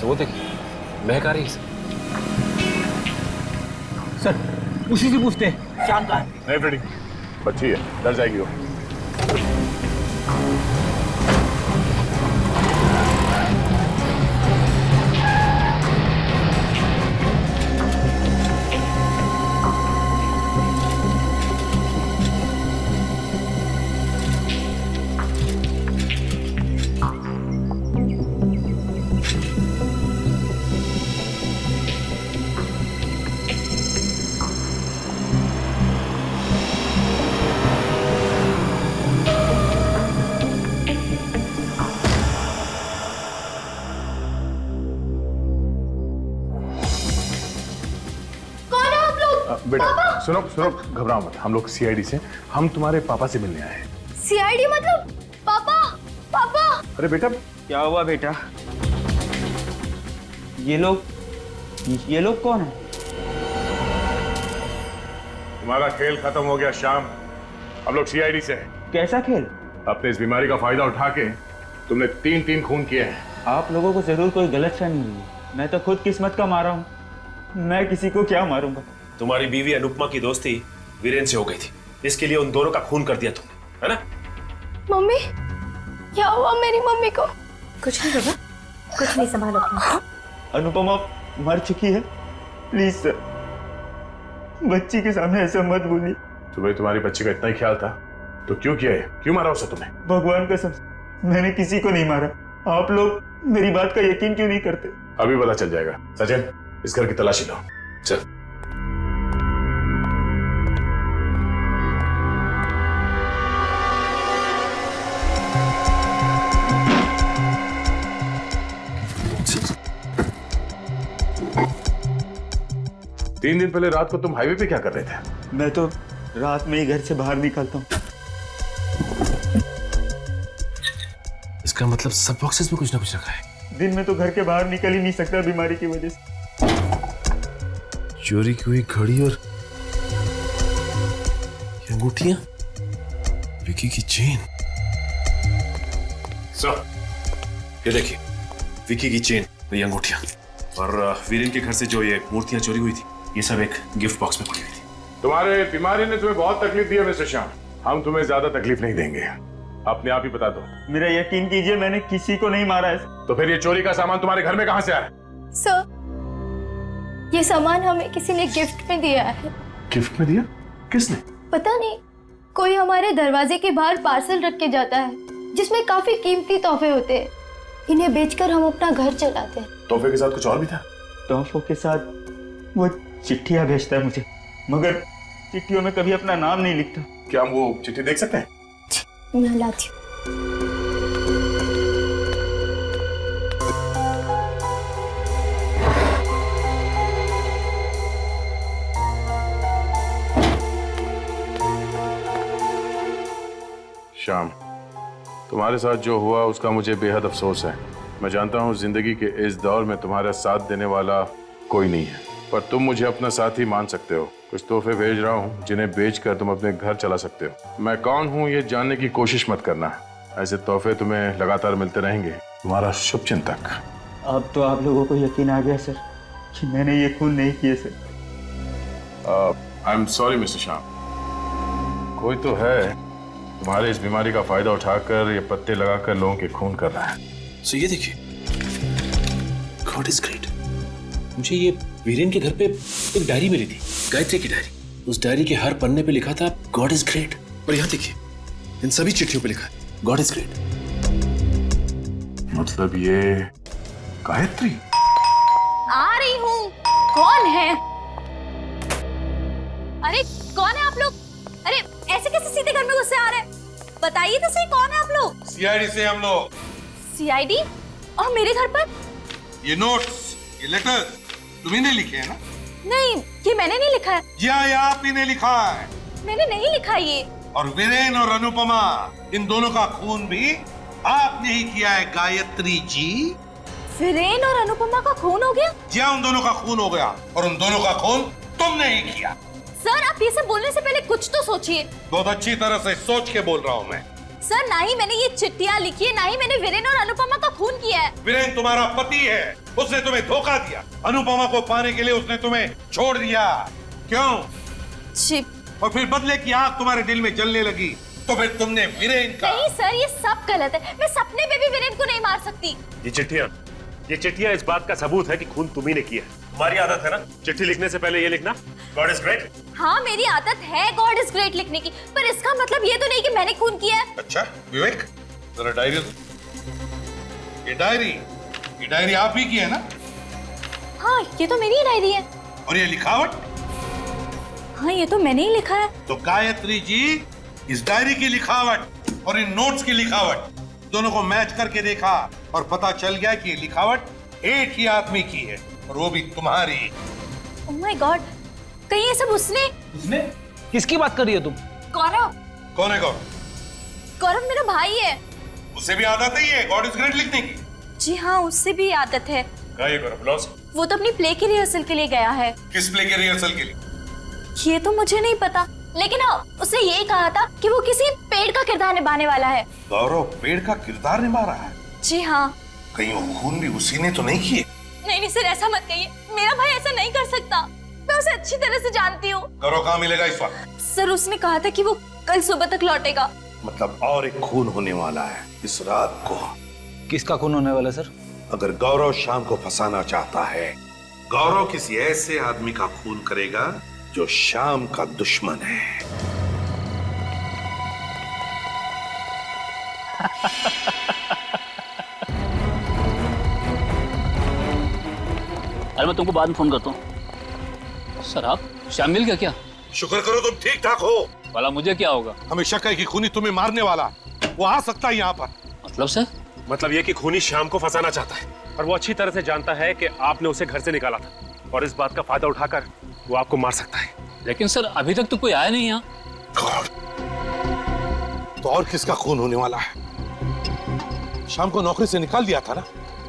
वो देखिए, महक आ रही है। सर, उसी से पूछते हैं श्याम कहाँ है? नहीं फ्रेडी, बच्ची है, डर जाएगी वो। बेटा सुनो सुनो, घबराओ मत, हम लोग सीआईडी से, हम तुम्हारे पापा से मिलने आए हैं। सीआईडी मतलब? पापा, पापा। अरे बेटा, क्या हुआ बेटा? ये लोग कौन है? तुम्हारा खेल खत्म हो गया श्याम, हम लोग सीआईडी से हैं। कैसा खेल? अपने इस बीमारी का फायदा उठा के तुमने 3 खून किए हैं। आप लोगों को जरूर कोई गलतफहमी हुई है। मैं तो खुद किस्मत का मारा हूँ, मैं किसी को क्या मारूंगा। तुम्हारी बीवी अनुपमा की दोस्ती वीरेन से हो गई थी। इसके लिए उन दोनों का खून कर दिया तुमने, है ना? मम्मी, क्या हुआ मेरी मम्मी को? कुछ नहीं बाबा, कुछ नहीं, संभालो अपना। अनुपमा मर चुकी है, प्लीज सर बच्ची के सामने ऐसा मत बोलिए। तुम्हें तुम्हारी बच्ची का इतना ही ख्याल था तो क्यों किया है? क्यों मारा उसे तुमने? भगवान कसम मैंने किसी को नहीं मारा। आप लोग मेरी बात का यकीन क्यों नहीं करते? अभी पता चल जाएगा। सचिन, इस घर की तलाशी लो। चल। तीन दिन पहले रात को तुम हाईवे पे क्या कर रहे थे? मैं तो रात में ही घर से बाहर निकलता हूँ। इसका मतलब सब बॉक्सेस में कुछ ना कुछ रखा है। दिन में तो घर के बाहर निकल ही नहीं सकता बीमारी की वजह से। चोरी की हुई घड़ी और ये अंगूठियां, विकी की चेन। सर, ये देखिए, विकी की चेन, ये अंगूठियां और वीरेन के घर से जो ये मूर्तियां चोरी हुई थी, ये सब एक गिफ्ट बॉक्स में पड़ी हुई थी। तुम्हारे बीमारी ने तुम्हें बहुत तकलीफ दी है मिस्टर श्याम। हम तुम्हें ज्यादा तकलीफ नहीं देंगे, अपने आप ही बता दो। मेरा यकीन कीजिए, मैंने किसी को नहीं मारा है। तो फिर ये चोरी का सामान तुम्हारे घर में कहां से आया? सर, ये सामान हमें किसी ने गिफ्ट में दिया है। गिफ्ट में दिया? किसने? पता नहीं, कोई हमारे दरवाजे के बाहर पार्सल रख के जाता है जिसमें काफी कीमती तोहफे होते हैं। इन्हें बेचकर हम अपना घर चलाते हैं। तोहफे के साथ कुछ और भी था? तोहफों के साथ वो चिट्ठियां भेजता है मुझे, मगर चिट्ठियों में कभी अपना नाम नहीं लिखता। क्या हम वो चिट्ठी देख सकते हैं? मैं लाती हूँ। श्याम, तुम्हारे साथ जो हुआ उसका मुझे बेहद अफसोस है। मैं जानता हूँ जिंदगी के इस दौर में तुम्हारा साथ देने वाला कोई नहीं है, पर तुम मुझे अपना साथी मान सकते हो। कुछ तोहफे भेज रहा हूँ जिन्हें बेचकर तुम अपने घर चला सकते हो। मैं कौन हूँ ये जानने की कोशिश मत करना। ऐसे तोहफे तुम्हें लगातार मिलते रहेंगे। तुम्हारा शुभचिंतक। अब तो आप लोगों को यकीन आ गया सर कि मैंने ये खून नहीं किए sir. I am sorry mister Shyam, कोई तो है तुम्हारे इस बीमारी का फायदा उठाकर ये पत्ते लगाकर लोगों के खून कर रहा है। सो ये देखिए, गॉड इज ग्रेट। मुझे ये वीरेन के घर पे एक डायरी मिली थी, गायत्री की डायरी। उस डायरी के हर पन्ने पे लिखा था गॉड इज ग्रेट। और यहाँ देखिए, इन सभी चिट्ठियों पे लिखा है गॉड इज ग्रेट। मतलब ये गायत्री? आ रही हूँ। कौन है? अरे कौन है आप लोग? अरे ऐसे कैसे सीधे घर में घुसे आ रहे हैं? बताइए तो सही, कौन है आप लोग? सीआईडी से हम लोग। सीआईडी? और मेरे घर पर? ये नोट्स, ये लेटर तुम्ही ने लिखे हैं ना? नहीं, ये मैंने नहीं लिखा है। जी आप ही ने लिखा है। मैंने नहीं लिखा ये। और वीरेन और अनुपमा, इन दोनों का खून भी आपने ही किया है गायत्री जी। वीरेन और अनुपमा का खून हो गया? जी उन दोनों का खून हो गया, और उन दोनों का खून तुमने ही किया। सर, आप ये सब बोलने से पहले कुछ तो सोचिए। बहुत अच्छी तरह से सोच के बोल रहा हूँ मैं। सर, ना ही मैंने ये चिट्ठियां लिखी है, ना ही मैंने वीरेन और अनुपमा का खून किया है। वीरेन तुम्हारा पति है, उसने तुम्हें धोखा दिया। अनुपमा को पाने के लिए उसने तुम्हें छोड़ दिया। क्यों? और फिर बदले की आग तुम्हारे दिल में जलने लगी, तो फिर तुमने वीरेन का। नहीं सर, ये सब गलत है। मैं सपने में भी वीरेन को नहीं मार सकती। ये चिट्ठियां इस बात का सबूत है कि खून तुम्ही ने किया है। तुम्हारी आदत है ना चिट्ठी लिखने से पहले ये लिखना गॉड इज ग्रेट। हाँ, मेरी आदत है गॉड इज ग्रेट लिखने की, पर इसका मतलब ये तो नहीं कि मैंने खून किया है। अच्छा विवेक, जरा डायरी दो। ये डायरी आप ही की है ना? हाँ, ये तो मेरी ही डायरी है। और ये लिखावट? हाँ, ये तो मैंने ही लिखा है। तो गायत्री जी, इस डायरी की लिखावट और इन नोट्स की लिखावट दोनों को मैच करके देखा और पता चल गया कि ये लिखावट एक ही आदमी की है, और वो भी तुम्हारी। ओह माय गॉड, कहीं ये सब उसने? किसकी बात कर रही हो तुम? गौरव। कौन है गौरव? गौरव मेरा भाई है। उसे भी आदत ही है गॉड इज ग्रेट लिखने की? जी हाँ, उससे भी आदत है। क्या ये गौरव? लॉस? वो तो अपनी प्ले की रिहर्सल के लिए गया है। किस प्ले के रिहर्सल के लिए? ये तो मुझे नहीं पता, लेकिन हाँ, उसने ये कहा था कि वो किसी पेड़ का किरदार निभाने वाला है। गौरव पेड़ का किरदार निभा रहा है? जी हाँ। कहीं वो खून भी उसी ने तो नहीं किए? नहीं सर, ऐसा मत कहिए। मेरा भाई ऐसा नहीं कर सकता। मैं उसे अच्छी तरह से जानती हूँ। गौरव कहाँ मिलेगा इस वक्त? सर उसने कहा था कि वो कल सुबह तक लौटेगा। मतलब और एक खून होने वाला है इस रात को। किसका खून होने वाला है सर? अगर गौरव श्याम को फंसाना चाहता है, गौरव किसी ऐसे आदमी का खून करेगा जो श्याम का दुश्मन है। अरे मैं तुमको बाद में फोन करता हूँ। सर आप श्याम मिल गया क्या? शुक्र करो तुम ठीक ठाक हो। भला मुझे क्या होगा? हमें शक है कि खूनी तुम्हें मारने वाला वो आ सकता है यहाँ पर। मतलब सर? मतलब ये कि खूनी श्याम को फंसाना चाहता है और वो अच्छी तरह से जानता है कि आपने उसे घर से निकाला था और इस बात का फायदा उठाकर वो आपको मार सकता है। लेकिन सर अभी तक तो कोई आया नहीं यहाँ। तो और किसका खून होने वाला है? श्याम को नौकरी से निकाल दिया था ना?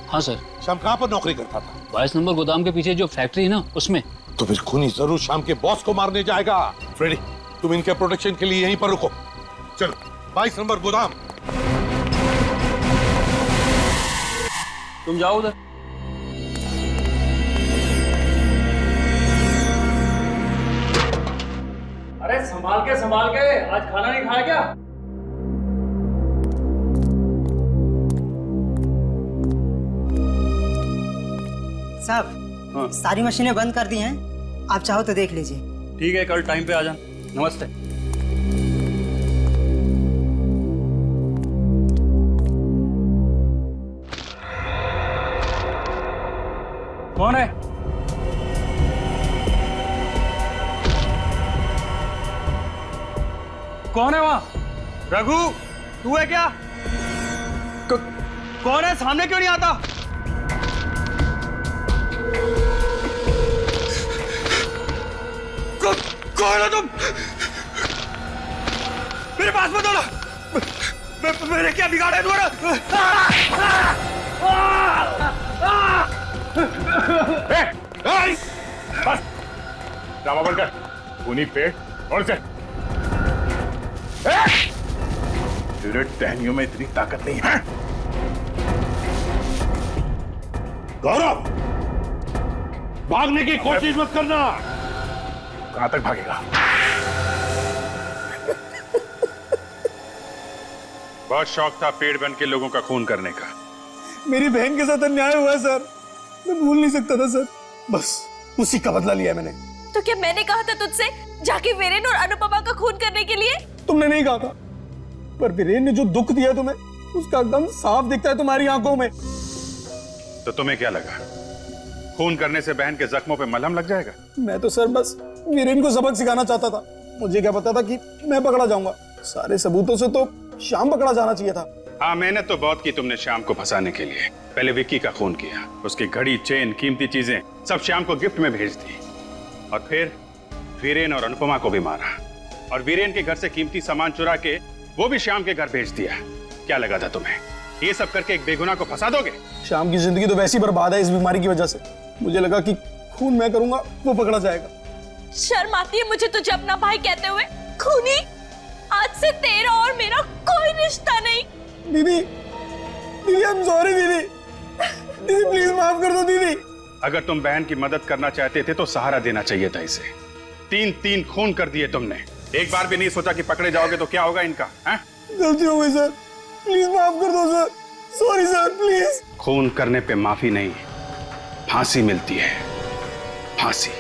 हाँ सर। श्याम कहाँ पर नौकरी करता था? 22 नंबर गोदाम के पीछे जो फैक्ट्री है ना उसमें। तो फिर खूनी जरूर श्याम के बॉस को मारने जाएगा। फ्रेडी तुम इनके प्रोटेक्शन के लिए यहीं पर रुको। चलो 22 नंबर गोदाम। तुम जाओ उधर। अरे संभाल के आज खाना नहीं खाया क्या? साहब सारी मशीनें बंद कर दी हैं, आप चाहो तो देख लीजिए। ठीक है कल टाइम पे आ जाना। नमस्ते। कौन है? कौन है वहां? रघु तू है क्या? कौन है? सामने क्यों नहीं आता? कौन हो तुम? मेरे पास मत आना। मेरे क्या बिगाड़ा है तुम्हारा? बस ड्रामा बंद कर। खूनी पेट और से तेरे टहनियों में इतनी ताकत नहीं है। गौरव भागने की कोशिश मत करना। कहां तक भागेगा? बहुत शौक था पेड़ बन के लोगों का खून करने का। मेरी बहन के साथ अन्याय हुआ है सर, मैं भूल नहीं सकता था सर, बस उसी का बदला लिया मैंने। तो क्या मैंने कहा था तुझसे जाके वीरेन और अनुपमा का खून करने के लिए? तुमने नहीं कहा था, पर वीरेन ने जो दुख दिया तुम्हें उसका गम साफ दिखता है तुम्हारी आंखों में। तो तुम्हें क्या लगा खून करने से बहन के जख्मों पे मलहम लग जाएगा? मैं तो सर बस वीरेन को सबक सिखाना चाहता था, मुझे क्या पता था कि मैं पकड़ा जाऊंगा। सारे सबूतों से तो श्याम पकड़ा जाना चाहिए था। हाँ मेहनत तो बहुत की तुमने श्याम को फंसाने के लिए। पहले विक्की का खून किया, उसकी घड़ी चेन कीमती चीजें सब श्याम को गिफ्ट में भेज दी और फिर वीरेन और अनुपमा को भी मारा और वीरेन के घर से कीमती सामान चुरा के वो भी श्याम के घर भेज दिया। क्या लगा था तुम्हें ये सब करके एक बेगुनाह को फंसा दोगे? श्याम की जिंदगी तो वैसी बर्बाद है इस बीमारी की वजह से। मुझे लगा कि खून मैं करूंगा वो पकड़ा जाएगा। शर्म आती है मुझे तुझे अपना भाई कहते हुए। खूनी, आज से तेरा और मेरा कोई रिश्ता नहीं। दीदी, दीदी आई एम सॉरी दीदी, दीदी प्लीज माफ कर दो दीदी। अगर तुम बहन की मदद करना चाहते थे तो सहारा देना चाहिए था इसे। 3 खून कर दिए तुमने, एक बार भी नहीं सोचा कि पकड़े जाओगे तो क्या होगा इनका? गलती हो गई सर, प्लीज माफ कर दो सर, सॉरी सर प्लीज। खून करने पे माफी नहीं, फांसी मिलती है, फांसी।